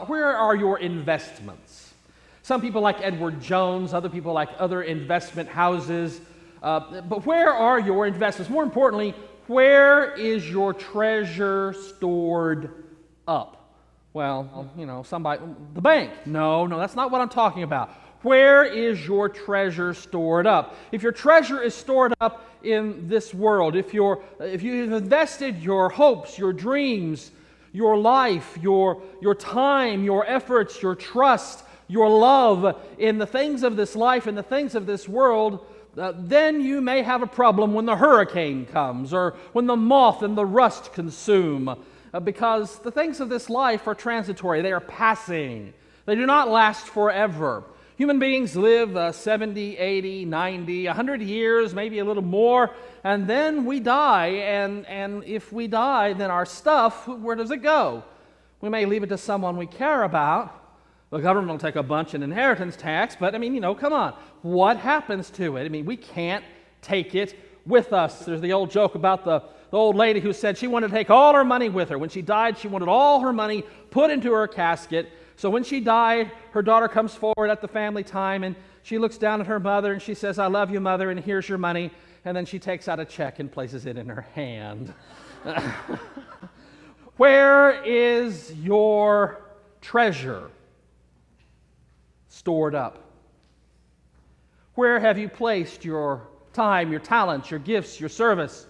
where are your investments? Some people like Edward Jones, other people like other investment houses. But where are your investments? More importantly, where is your treasure stored up? Well, the bank. No, that's not what I'm talking about. Where is your treasure stored up? If your treasure is stored up in this world, if you've invested your hopes, your dreams, your life, your time, your efforts, your trust, your love in the things of this life and the things of this world, then you may have a problem when the hurricane comes or when the moth and the rust consume, because the things of this life are transitory. They are passing. They do not last forever. Human beings live 70, 80, 90, 100 years, maybe a little more, and then we die. And if we die, then our stuff, where does it go? We may leave it to someone we care about. The government will take a bunch in inheritance tax, but come on. What happens to it? We can't take it with us. There's the old joke about the old lady who said she wanted to take all her money with her. When she died, she wanted all her money put into her casket. So when she died, her daughter comes forward at the family time, and she looks down at her mother, and she says, "I love you, Mother, and here's your money." And then she takes out a check and places it in her hand. Where is your treasure stored up? Where have you placed your time, your talents, your gifts, your service?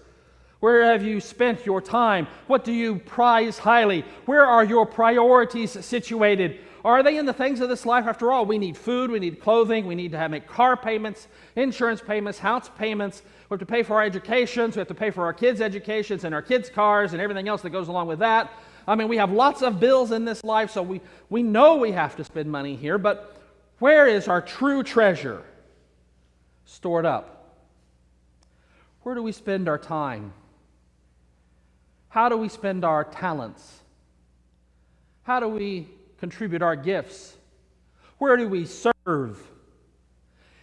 Where have you spent your time? What do you prize highly? Where are your priorities situated? Are they in the things of this life? After all, we need food, we need clothing, we need to make car payments, insurance payments, house payments. We have to pay for our educations, we have to pay for our kids' educations and our kids' cars and everything else that goes along with that. We have lots of bills in this life, so we know we have to spend money here, but where is our true treasure stored up? Where do we spend our time? How do we spend our talents? How do we contribute our gifts? Where do we serve?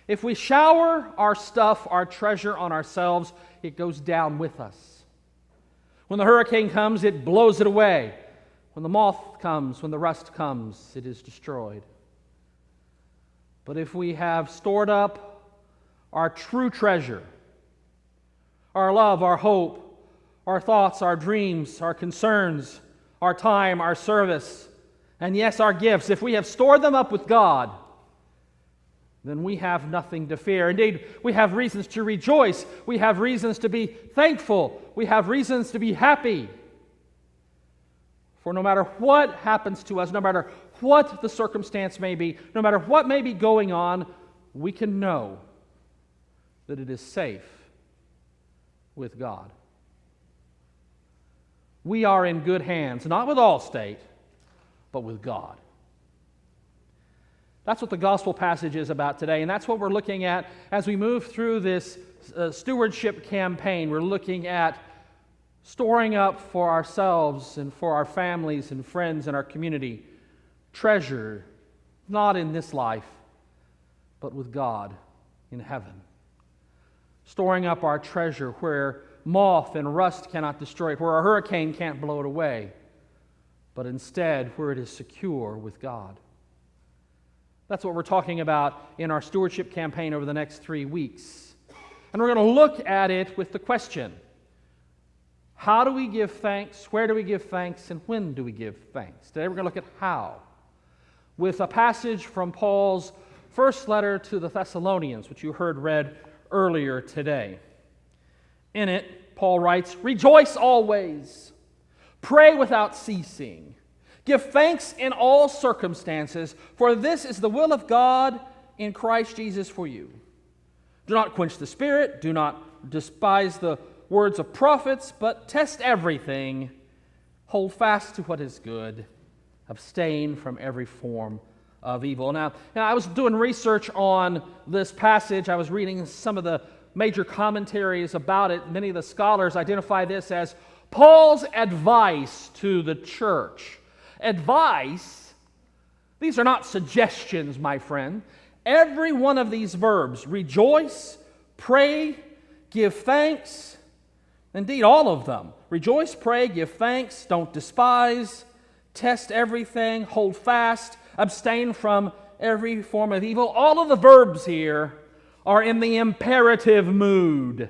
If we shower our stuff, our treasure on ourselves, it goes down with us. When the hurricane comes, it blows it away. When the moth comes, when the rust comes, it is destroyed. But if we have stored up our true treasure, our love, our hope, our thoughts, our dreams, our concerns, our time, our service, and yes, our gifts, if we have stored them up with God, then we have nothing to fear. Indeed, we have reasons to rejoice. We have reasons to be thankful. We have reasons to be happy. For no matter what happens to us, no matter what the circumstance may be, no matter what may be going on, we can know that it is safe with God. We are in good hands, not with Allstate, but with God. That's what the gospel passage is about today, and that's what we're looking at as we move through this stewardship campaign. We're looking at storing up for ourselves and for our families and friends and our community treasure, not in this life, but with God in heaven. Storing up our treasure where moth and rust cannot destroy it, where a hurricane can't blow it away, but instead where it is secure with God. That's what we're talking about in our stewardship campaign over the next 3 weeks. And we're going to look at it with the question, how do we give thanks, where do we give thanks, and when do we give thanks? Today we're going to look at how, with a passage from Paul's first letter to the Thessalonians, which you heard read earlier today. In it, Paul writes, "Rejoice always, pray without ceasing, give thanks in all circumstances, for this is the will of God in Christ Jesus for you. Do not quench the Spirit, do not despise the words of prophets, but test everything, hold fast to what is good, abstain from every form of evil." Now, I was doing research on this passage. I was reading some of the major commentaries about it. Many of the scholars identify this as Paul's advice to the church. Advice, these are not suggestions, my friend. Every one of these verbs, rejoice, pray, give thanks, indeed all of them, rejoice, pray, give thanks, don't despise, test everything, hold fast, abstain from every form of evil. All of the verbs here are in the imperative mood.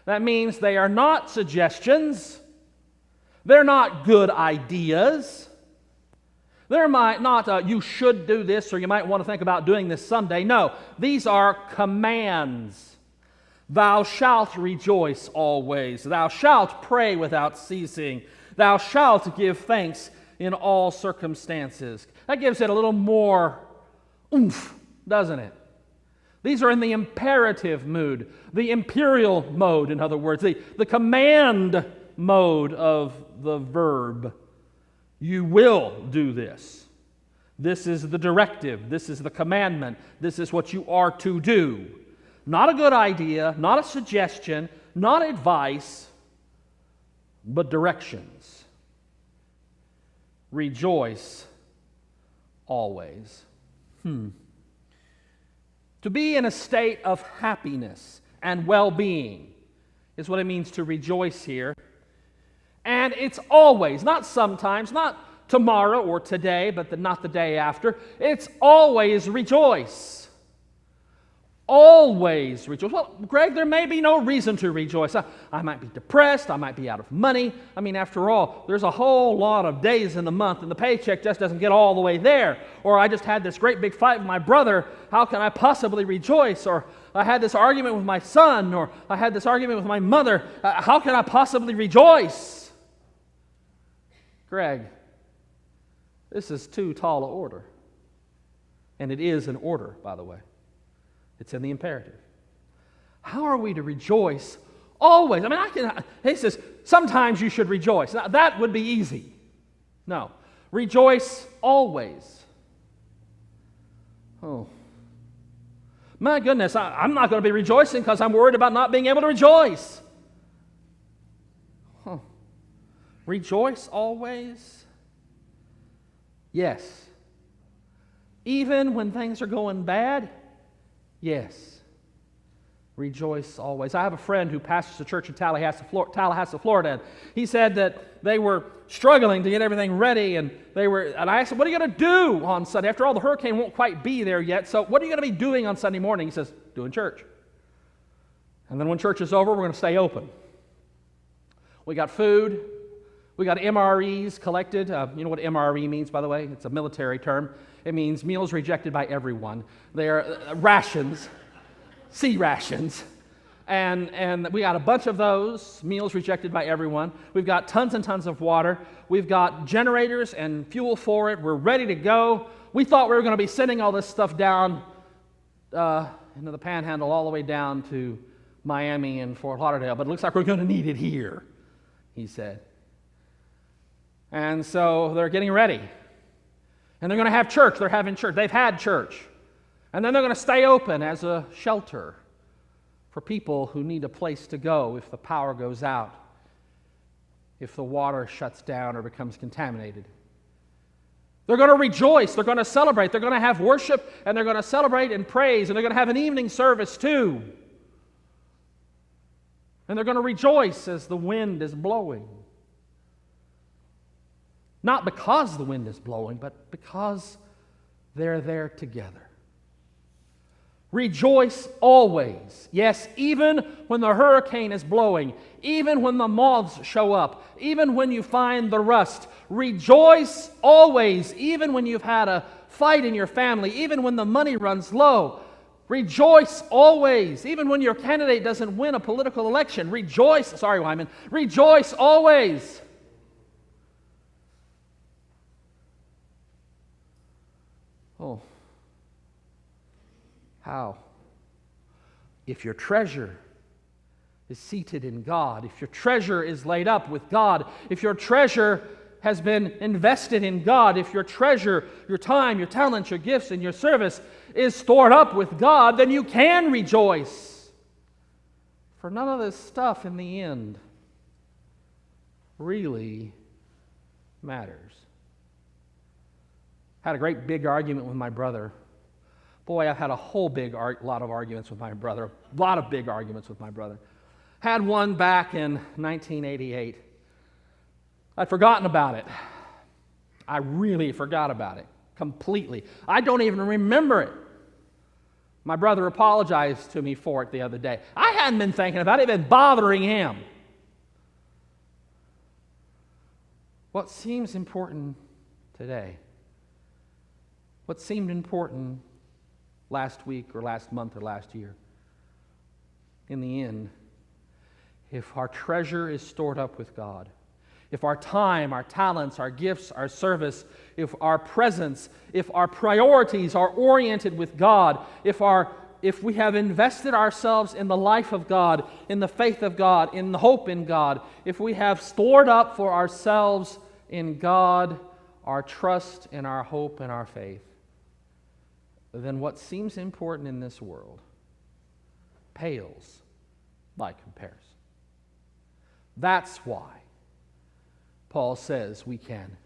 That means they are not suggestions. They're not good ideas. They're not, you should do this, or you might want to think about doing this someday. No, these are commands. Thou shalt rejoice always. Thou shalt pray without ceasing. Thou shalt give thanks in all circumstances. That gives it a little more oomph, doesn't it? These are in the imperative mood, the imperial mode, in other words, the command mode of the verb. You will do this. This is the directive. This is the commandment. This is what you are to do. Not a good idea, not a suggestion, not advice, but directions. Rejoice always. To be in a state of happiness and well-being is what it means to rejoice here. And it's always, not sometimes, not tomorrow or today, but not the day after. It's always rejoice. Always rejoice. Well, Greg, there may be no reason to rejoice. I might be depressed. I might be out of money. I mean, after all, there's a whole lot of days in the month, and the paycheck just doesn't get all the way there. Or I just had this great big fight with my brother. How can I possibly rejoice? Or I had this argument with my son, or I had this argument with my mother. How can I possibly rejoice? Greg, this is too tall an order. And it is an order, by the way. It's in the imperative. How are we to rejoice always? I mean, he says, sometimes you should rejoice. Now, that would be easy. No. Rejoice always. Oh. My goodness, I'm not going to be rejoicing because I'm worried about not being able to rejoice. Huh. Rejoice always? Yes. Even when things are going bad? Yes. Rejoice always. I have a friend who pastors a church in Tallahassee, Florida. And he said that they were struggling to get everything ready, and I asked him, what are you going to do on Sunday? After all, the hurricane won't quite be there yet, so what are you going to be doing on Sunday morning? He says, doing church. And then when church is over, we're going to stay open. We got food. We got MREs collected. You know what MRE means, by the way? It's a military term. It means meals rejected by everyone. They're rations, sea rations. And we got a bunch of those, meals rejected by everyone. We've got tons and tons of water. We've got generators and fuel for it. We're ready to go. We thought we were going to be sending all this stuff down into the Panhandle all the way down to Miami and Fort Lauderdale, but it looks like we're going to need it here, he said. And so they're getting ready. And they're going to have church. They're having church. They've had church. And then they're going to stay open as a shelter for people who need a place to go if the power goes out, if the water shuts down or becomes contaminated. They're going to rejoice. They're going to celebrate. They're going to have worship, and they're going to celebrate and praise, and they're going to have an evening service too. And they're going to rejoice as the wind is blowing. Not because the wind is blowing, but because they're there together. Rejoice always. Yes, even when the hurricane is blowing, even when the moths show up, even when you find the rust. Rejoice always, even when you've had a fight in your family, even when the money runs low. Rejoice always, even when your candidate doesn't win a political election. Rejoice always. Oh, how? If your treasure is seated in God, if your treasure is laid up with God, if your treasure has been invested in God, if your treasure, your time, your talents, your gifts, and your service is stored up with God, then you can rejoice. For none of this stuff in the end really matters. I had a great big argument with my brother. Boy, I've had a whole lot of arguments with my brother. A lot of big arguments with my brother. Had one back in 1988. I'd forgotten about it. I really forgot about it completely. I don't even remember it. My brother apologized to me for it the other day. I hadn't been thinking about it, it had been bothering him. What seems important today, what seemed important last week or last month or last year, in the end, if our treasure is stored up with God, if our time, our talents, our gifts, our service, if our presence, if our priorities are oriented with God, if we have invested ourselves in the life of God, in the faith of God, in the hope in God, if we have stored up for ourselves in God our trust and our hope and our faith, then what seems important in this world pales by comparison. That's why Paul says we can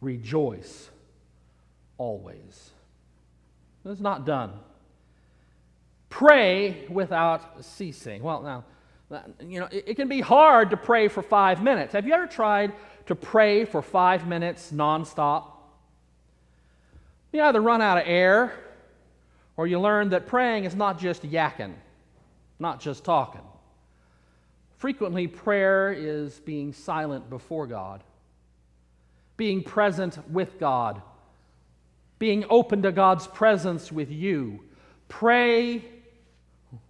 rejoice always. It's not done. Pray without ceasing. Well, now, it can be hard to pray for 5 minutes. Have you ever tried to pray for 5 minutes nonstop? You either run out of air, or you learn that praying is not just yakking, not just talking. Frequently, prayer is being silent before God, being present with God, being open to God's presence with you. Pray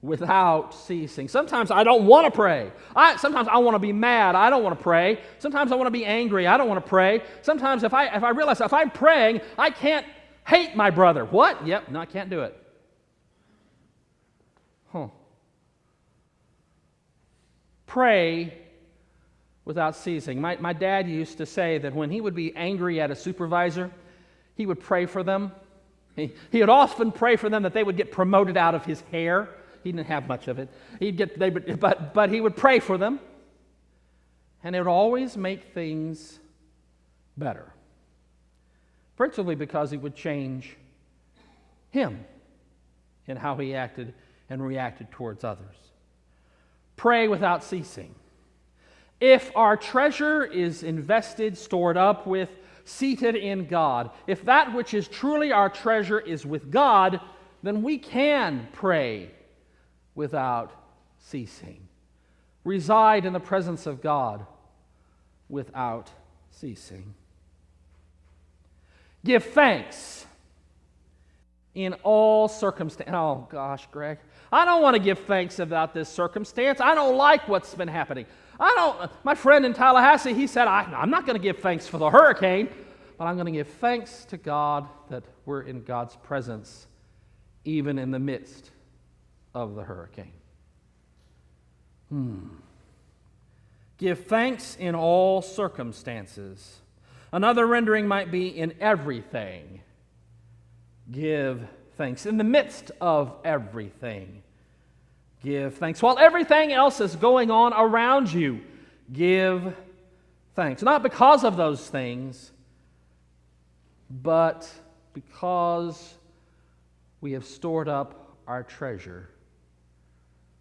without ceasing. Sometimes I don't want to pray. Sometimes I want to be mad. I don't want to pray. Sometimes I want to be angry. I don't want to pray. Sometimes if I realize if I'm praying, I can't hate my brother. What? Yep, no, I can't do it. Pray without ceasing. My dad used to say that when he would be angry at a supervisor, he would pray for them. He would often pray for them that they would get promoted out of his hair. He didn't have much of it. But he would pray for them, and it would always make things better. Principally because he would change him in how he acted and reacted towards others. Pray without ceasing. If our treasure is invested, stored up with, seated in God, if that which is truly our treasure is with God, then we can pray without ceasing. Reside in the presence of God without ceasing. Give thanks in all circumstances. Oh gosh, Greg, I don't want to give thanks about this circumstance. I don't like what's been happening. My friend in Tallahassee, he said, I'm not going to give thanks for the hurricane, but I'm going to give thanks to God that we're in God's presence even in the midst of the hurricane. Give thanks in all circumstances. Another rendering might be in everything. Give thanks. In the midst of everything, give thanks. While everything else is going on around you, give thanks. Not because of those things, but because we have stored up our treasure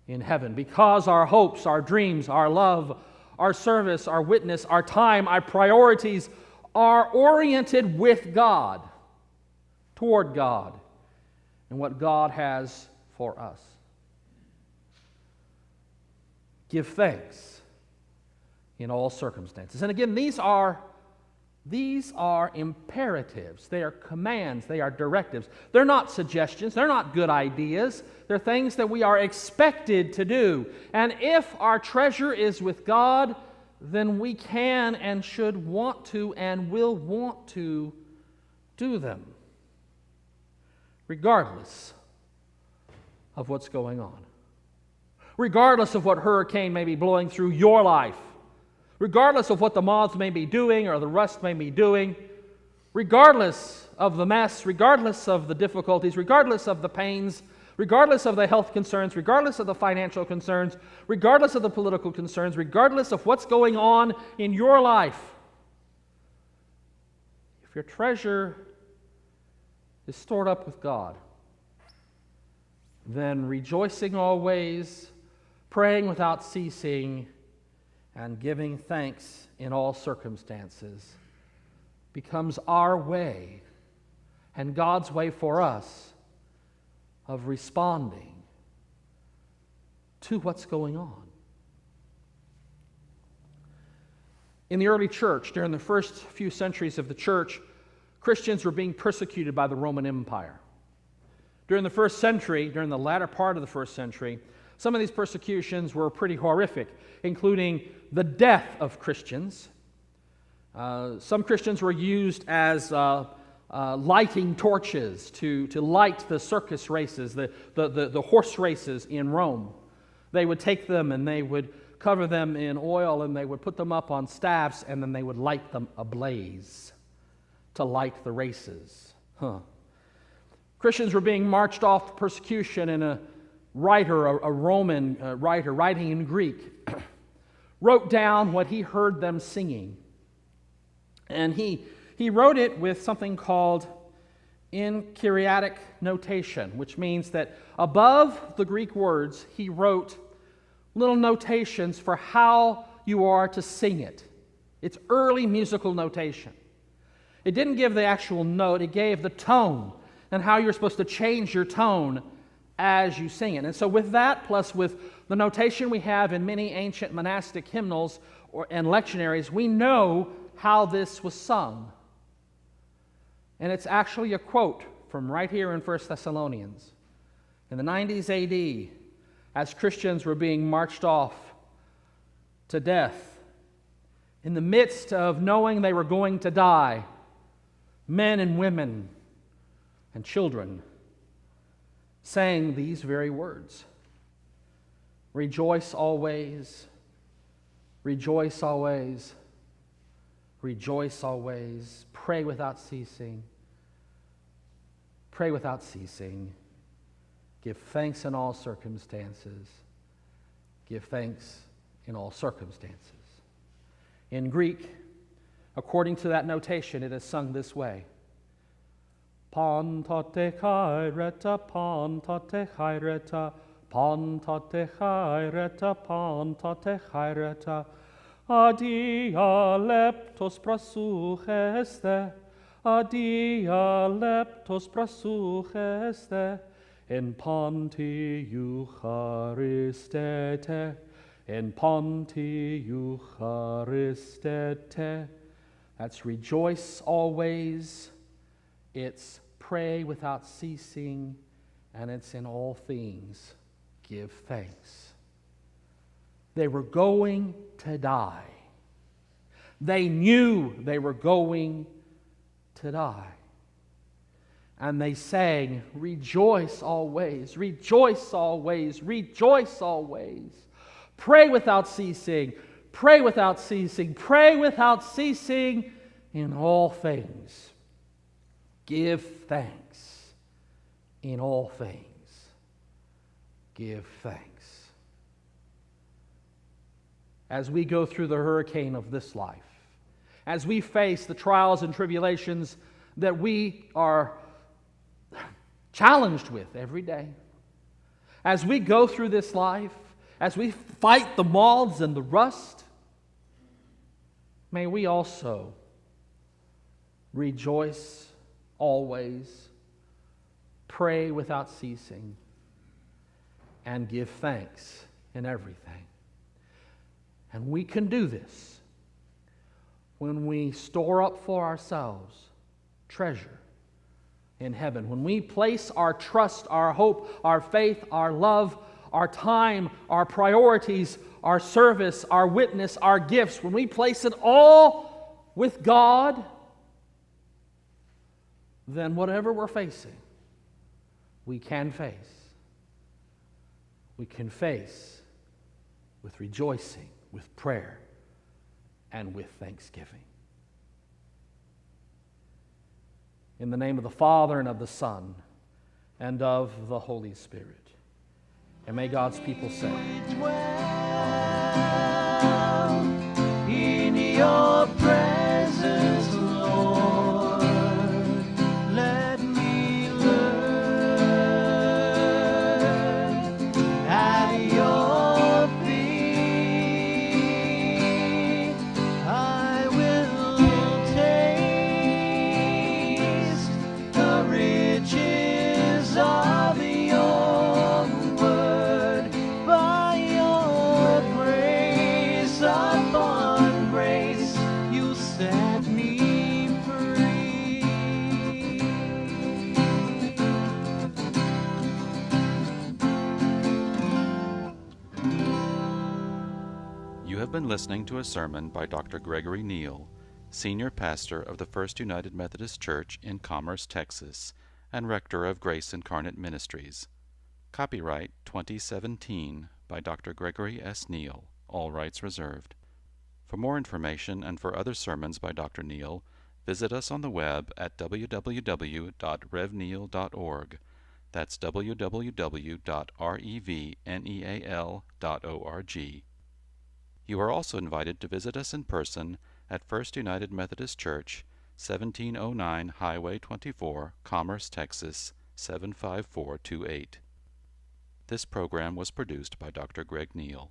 in heaven. Because our hopes, our dreams, our love, our service, our witness, our time, our priorities are oriented with God, toward God, and what God has for us. Give thanks in all circumstances. And again, these are imperatives. They are commands. They are directives. They're not suggestions. They're not good ideas. They're things that we are expected to do. And if our treasure is with God, then we can and should want to and will want to do them, regardless of what's going on. Regardless of what hurricane may be blowing through your life. Regardless of what the moths may be doing or the rust may be doing. Regardless of the mess, regardless of the difficulties, regardless of the pains, regardless of the health concerns, regardless of the financial concerns, regardless of the political concerns, regardless of what's going on in your life. If your treasure is stored up with God, then rejoicing always, praying without ceasing, and giving thanks in all circumstances becomes our way and God's way for us of responding to what's going on. In the early church, during the first few centuries of the church, Christians were being persecuted by the Roman Empire. During the first century, during the latter part of the first century, some of these persecutions were pretty horrific, including the death of Christians. Some Christians were used as lighting torches to light the circus races, the horse races in Rome. They would take them and they would cover them in oil and they would put them up on staffs and then they would light them ablaze to light the races. Christians were being marched off to persecution, and a writer, a Roman writer writing in Greek, wrote down what he heard them singing. And he wrote it with something called enchiriadic notation, which means that above the Greek words, he wrote little notations for how you are to sing it. It's early musical notation. It didn't give the actual note, it gave the tone and how you're supposed to change your tone as you sing it. And so with that, plus with the notation we have in many ancient monastic hymnals and lectionaries, we know how this was sung. And it's actually a quote from right here in 1 Thessalonians. In the 90s AD, as Christians were being marched off to death, in the midst of knowing they were going to die, men and women and children sang these very words. Rejoice always, rejoice always, rejoice always, pray without ceasing, pray without ceasing, give thanks in all circumstances, give thanks in all circumstances. In Greek, according to that notation, it is sung this way. Pantate chaireta, pantate chaireta, pantate chaireta, pantate chaireta, adia leptos prasucheste, adia leptos prasucheste, in ponti eucharistete, in ponti eucharistete. That's rejoice always, it's pray without ceasing, and it's in all things give thanks. They were going to die. They knew they were going to die. And they sang, rejoice always, rejoice always, rejoice always. Pray without ceasing, pray without ceasing, pray without ceasing in all things. Give thanks in all things. Give thanks. As we go through the hurricane of this life, as we face the trials and tribulations that we are challenged with every day, as we go through this life, as we fight the moths and the rust, may we also rejoice always, pray without ceasing, and give thanks in everything. And we can do this when we store up for ourselves treasure in heaven. When we place our trust, our hope, our faith, our love, our time, our priorities, our service, our witness, our gifts, when we place it all with God, then whatever we're facing, we can face. We can face with rejoicing, with prayer, and with thanksgiving. In the name of the Father, and of the Son, and of the Holy Spirit. And may God's people say, Amen. In your presence, Lord, let me learn at your feet. I will take have been listening to a sermon by Dr. Gregory Neal, Senior Pastor of the First United Methodist Church in Commerce, Texas, and Rector of Grace Incarnate Ministries. Copyright 2017 by Dr. Gregory S. Neal, all rights reserved. For more information and for other sermons by Dr. Neal, visit us on the web at www.revneal.org. That's www.revneal.org. You are also invited to visit us in person at First United Methodist Church, 1709 Highway 24, Commerce, Texas, 75428. This program was produced by Dr. Greg Neal.